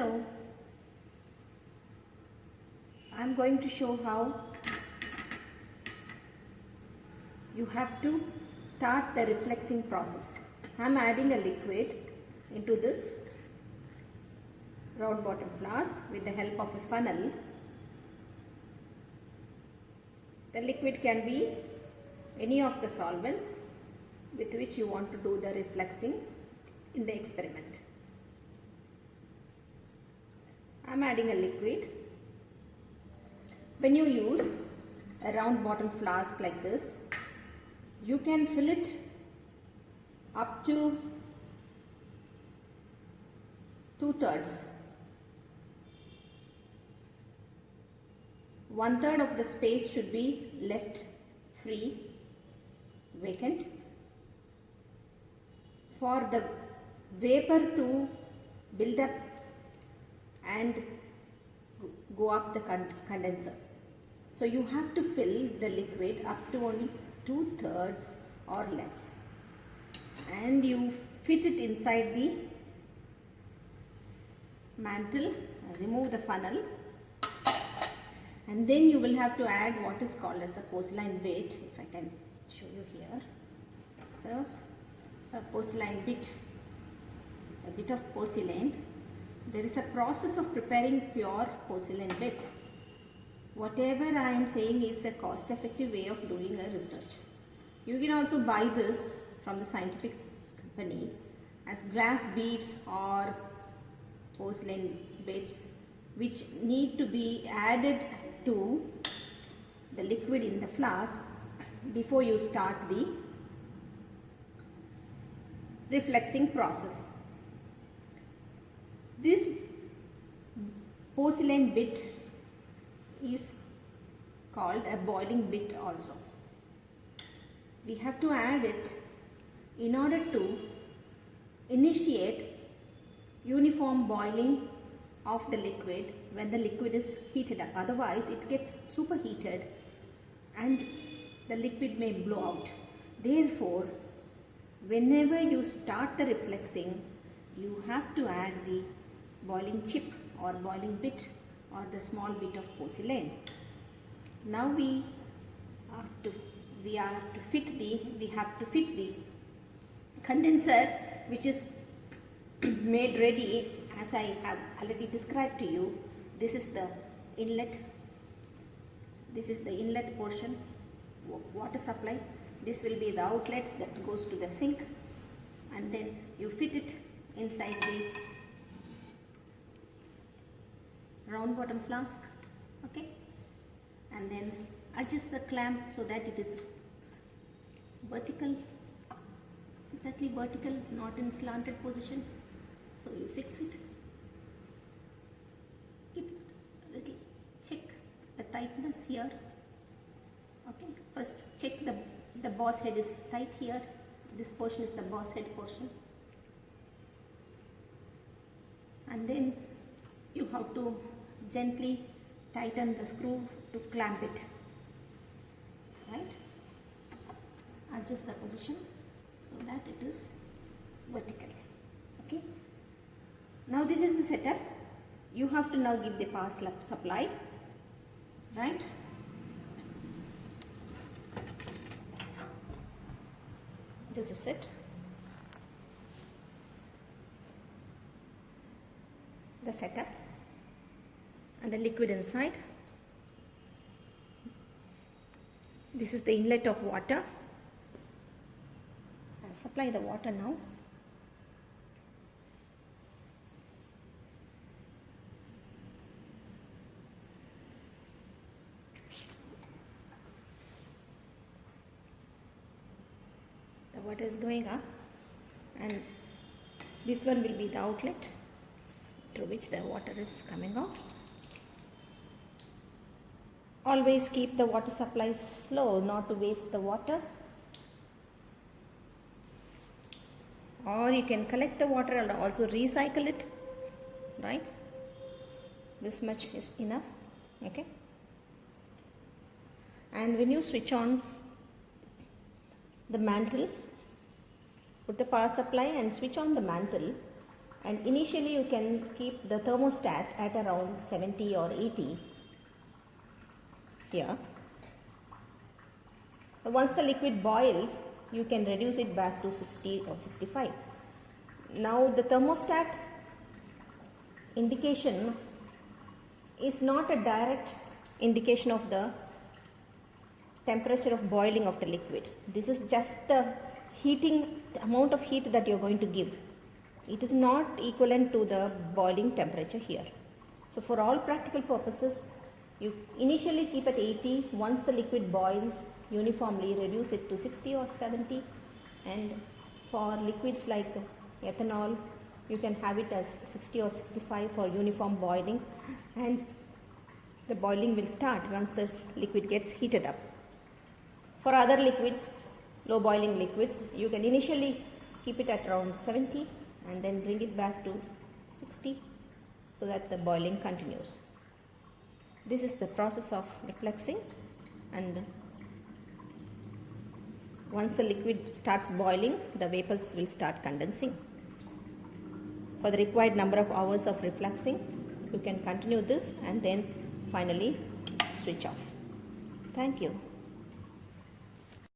Hello, I am going to show how you have to start the reflexing process. I am adding a liquid into this round bottom flask with the help of a funnel. The liquid can be any of the solvents with which you want to do the reflexing in the experiment. I am adding a liquid. When you use a round bottom flask like this, you can fill it up to 2/3. 1/3 of the space should be left free, vacant, for the vapor to build up and go up the condenser. So you have to fill the liquid up to only 2/3 or less, and you fit it inside the mantle, remove the funnel, and then you will have to add what is called as a porcelain bit. If I can show you here, so a porcelain bit, a bit of porcelain. There is a process of preparing pure porcelain bits. Whatever I am saying is a cost-effective way of doing a research. You can also buy this from the scientific company as glass beads or porcelain bits, which need to be added to the liquid in the flask before you start the reflexing process. This porcelain bit is called a boiling bit also. We have to add it in order to initiate uniform boiling of the liquid when the liquid is heated up. Otherwise it gets superheated and the liquid may blow out. Therefore, whenever you start the reflexing, you have to add the boiling chip or boiling bit or the small bit of porcelain. Now we have to fit the condenser, which is made ready as I have already described to you. This is the inlet. This is the inlet portion, water supply. This will be the outlet that goes to the sink, and then you fit it inside the round bottom flask, okay, and then adjust the clamp so that it is vertical, exactly vertical, not in slanted position. So you fix it, check the tightness here, okay. First check the boss head is tight here. This portion is the boss head portion, and then you have to gently tighten the screw to clamp it, right. Adjust the position so that it is vertical, okay. Now this is the setup. You have to now give the power supply, right. This is it. The setup and the liquid inside. This is the inlet of water. I'll supply the water now. The water is going up, and this one will be the outlet through which the water is coming out. Always keep the water supply slow, not to waste the water. Or you can collect the water and also recycle it, right. This much is enough, okay. And when you switch on the mantle, put the power supply and switch on the mantle, and initially you can keep the thermostat at around 70 or 80 here. Once the liquid boils, you can reduce it back to 60 or 65. Now the thermostat indication is not a direct indication of the temperature of boiling of the liquid. This is just the heating, the amount of heat that you are going to give. It is not equivalent to the boiling temperature here. So for all practical purposes, you initially keep at 80. Once the liquid boils, uniformly reduce it to 60 or 70, and for liquids like ethanol, you can have it as 60 or 65 for uniform boiling, and the boiling will start once the liquid gets heated up. For other liquids, low boiling liquids, you can initially keep it at around 70 and then bring it back to 60 so that the boiling continues. This is the process of refluxing, and once the liquid starts boiling, the vapors will start condensing. For the required number of hours of refluxing, you can continue this and then finally switch off. Thank you.